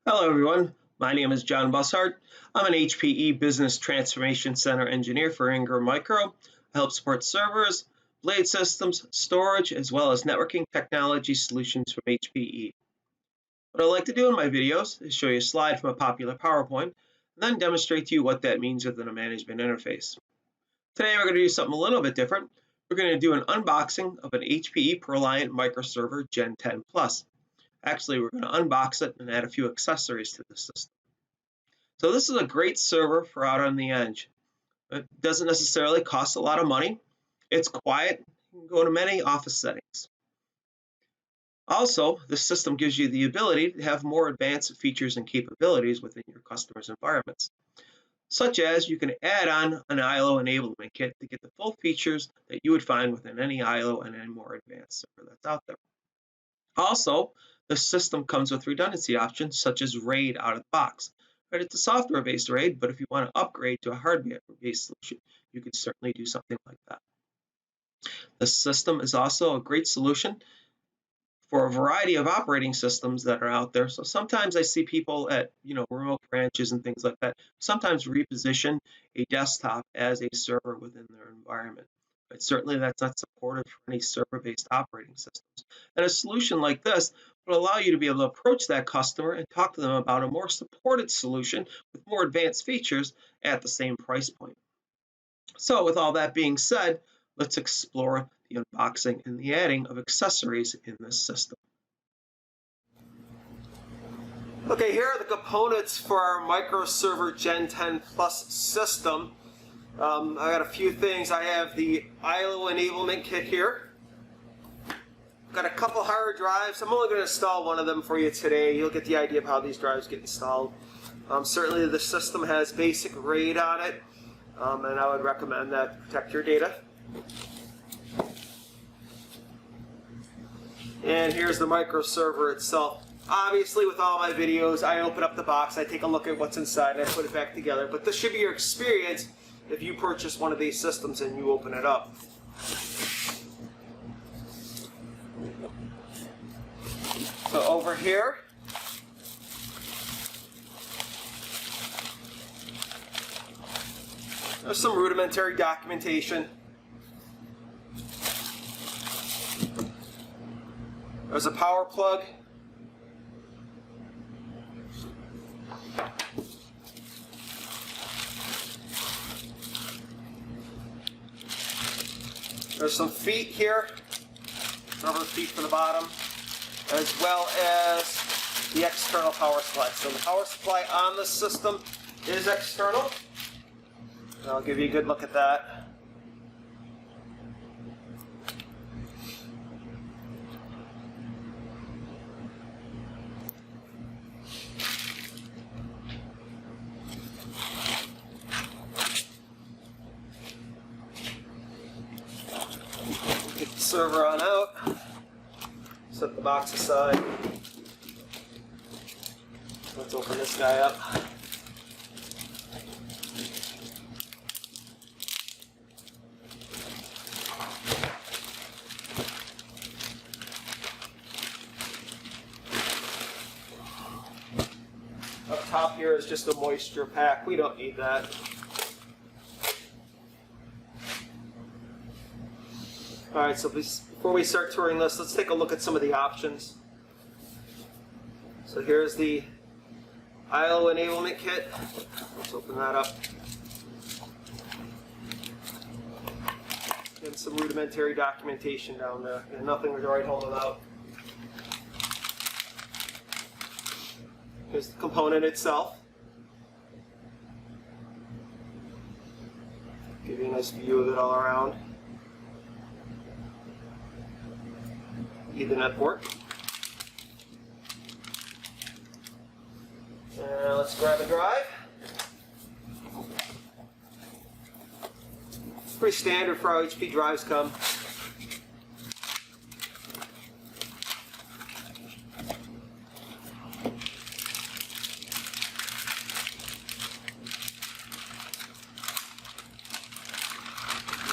Hello, everyone. My name is John Bussard. I'm an HPE Business Transformation Center engineer for Ingram Micro. I help support servers, blade systems, storage, as well as networking technology solutions from HPE. What I like to do in my videos is show you a slide from a popular PowerPoint and then demonstrate to you what that means within a management interface. Today, we're going to do something a little bit different. We're going to do an unboxing of an HPE Proliant MicroServer Gen10 Plus. Actually, we're going to unbox it and add a few accessories to the system. So this is a great server for out on the edge. It doesn't necessarily cost a lot of money. It's quiet. You can go to many office settings. Also, this system gives you the ability to have more advanced features and capabilities within your customers' environments, such as you can add on an ILO enablement kit to get the full features that you would find within any ILO and any more advanced server that's out there. Also, the system comes with redundancy options such as RAID out of the box. Right, it's a software-based RAID, but if you want to upgrade to a hardware-based solution, you could certainly do something like that. The system is also a great solution for a variety of operating systems that are out there. So sometimes I see people at remote branches and things like that sometimes reposition a desktop as a server within their environment. But certainly that's not supported for any server-based operating systems. And a solution like this will allow you to be able to approach that customer and talk to them about a more supported solution with more advanced features at the same price point. So with all that being said, let's explore the unboxing and the adding of accessories in this system. Okay, here are the components for our MicroServer Gen10 Plus system. I got a few things. I have the ILO enablement kit here. Got a couple hard drives. I'm only going to install one of them for you today. You'll get the idea of how these drives get installed. Certainly the system has basic RAID on it, and I would recommend that to protect your data. And here's the microserver itself. Obviously, with all my videos, I open up the box, I take a look at what's inside, and I put it back together. But this should be your experience if you purchase one of these systems and you open it up. So over here, there's some rudimentary documentation. There's a power plug. There's some feet here, rubber feet for the bottom, as well as the external power supply. So the power supply on the system is external. I'll give you a good look at that. Get the server on out. Set the box aside. Let's open this guy up. Up top here is just a moisture pack. We don't need that. Alright, so before we start touring this, let's take a look at some of the options. So here's the ILO enablement kit. Let's open that up. And some rudimentary documentation down there. And nothing to write home about. Here's the component itself. Give you a nice view of it all around. Ethernet port. Let's grab a drive. Pretty standard for how HP drives come.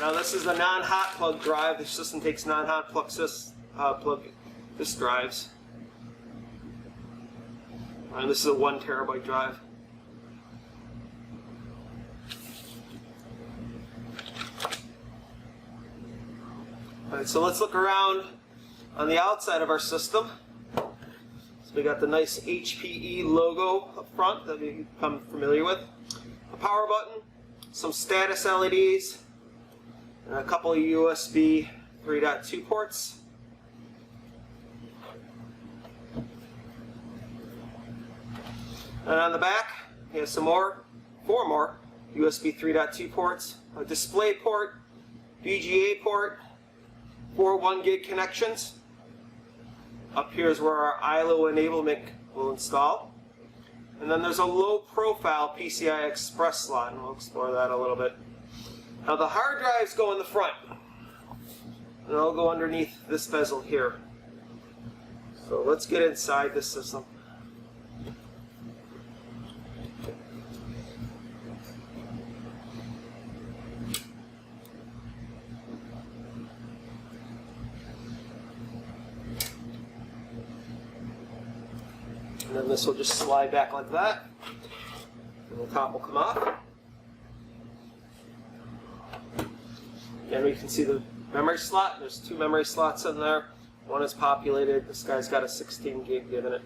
Now this is a non-hot plug drive. The system takes non-hot plug drives. And this is a 1 terabyte drive. All right, so let's look around on the outside of our system. So we got the nice HPE logo up front that we've become familiar with. A power button, some status LEDs, and a couple of USB 3.2 ports. And on the back, we have four more USB 3.2 ports, a display port, VGA port, 4 1 gig connections. Up here is where our ILO enablement will install. And then there's a low profile PCI Express slot, and we'll explore that a little bit. Now the hard drives go in the front, and they'll go underneath this bezel here. So let's get inside this system. And then this will just slide back like that, and the top will come off. And we can see the memory slot. There's 2 memory slots in there. One is populated. This guy's got a 16 gig given it.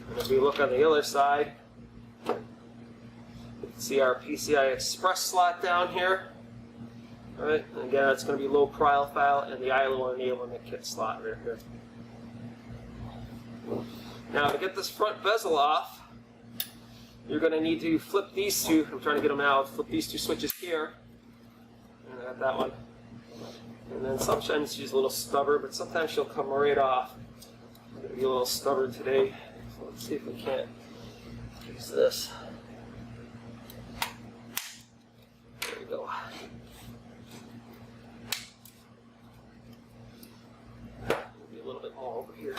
And if we look on the other side, you can see our PCI Express slot down here. All right, and again, it's going to be low profile, and the ILO enablement kit slot right here. Now to get this front bezel off, you're going to need to flip these two. I'm trying to get them out. Flip these 2 switches here. And I got that one. And then sometimes she's a little stubborn, but sometimes she'll come right off. I'm going to be a little stubborn today. So let's see if we can't use this. There we go. Maybe a little bit more over here.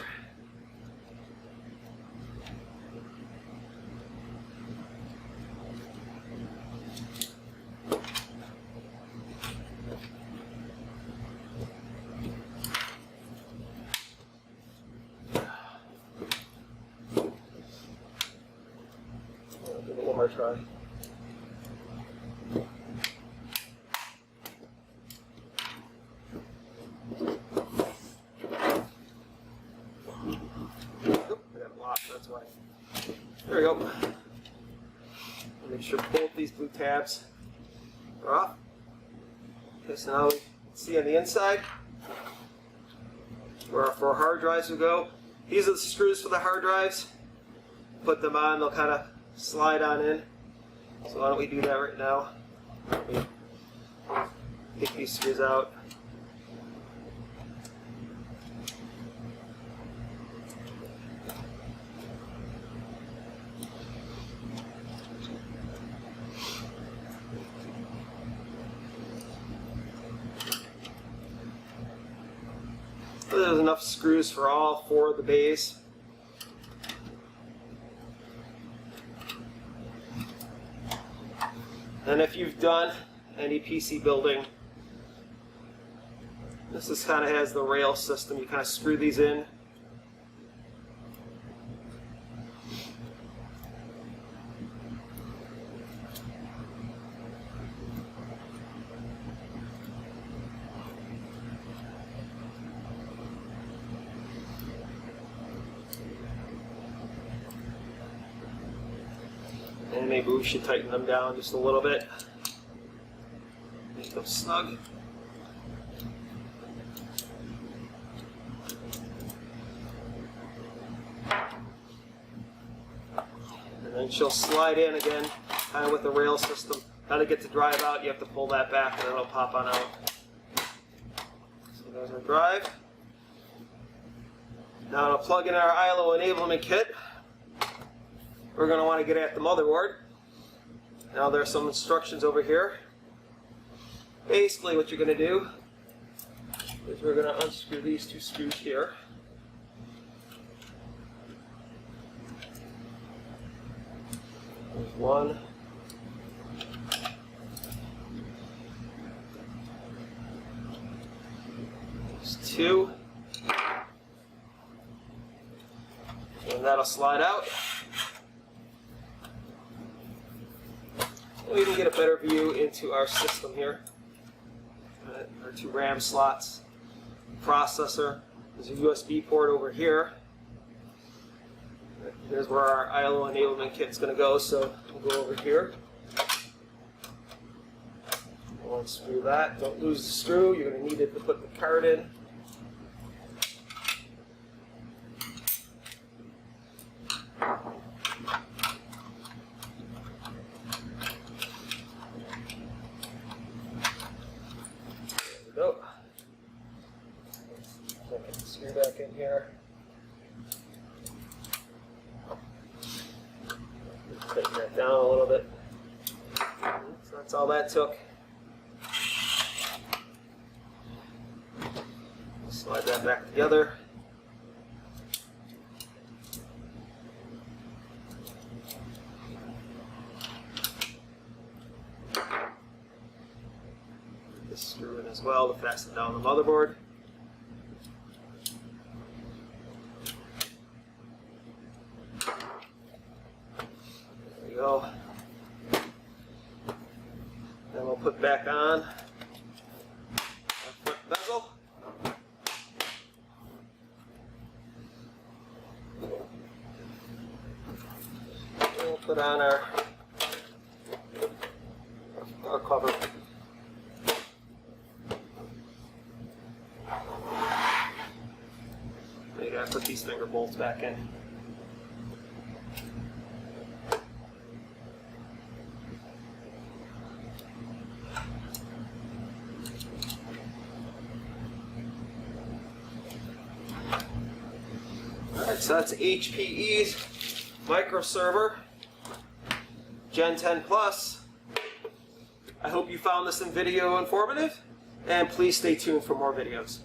One more try. Nope, I got it locked, that's why. There we go. Make sure both these blue tabs are off. Okay, so now we can see on the inside where our 4 hard drives will go. These are the screws for the hard drives. Put them on, they'll kind of slide on in. So why don't we do that right now? We take these screws out. There's enough screws for all 4 of the bays. And if you've done any PC building, this is kind of has the rail system. You kind of screw these in. And maybe we should tighten them down just a little bit. Make them snug. And then she'll slide in again, kind of with the rail system. Now to get the drive out, you have to pull that back and then it'll pop on out. So there's our drive. Now to plug in our ILO enablement kit, we're going to want to get at the motherboard. Now there's some instructions over here. Basically what you're going to do is we're going to unscrew these 2 screws here. There's 1. There's 2. And that'll slide out. We can get a better view into our system here. Our 2 RAM slots, processor. There's a USB port over here. Here's where our ILO enablement kit is going to go, so we'll go over here. We'll unscrew that. Don't lose the screw. You're going to need it to put the card in. Go. Get the screw back in here. Tighten that down a little bit. So that's all that took. Slide that back together. This screw in as well to fasten down the motherboard. There we go. Then we'll put back on our front bezel. We'll put on our cover. You gotta put these finger bolts back in. Alright, so that's HPE's MicroServer Gen10 Plus. I hope you found this video informative, and please stay tuned for more videos.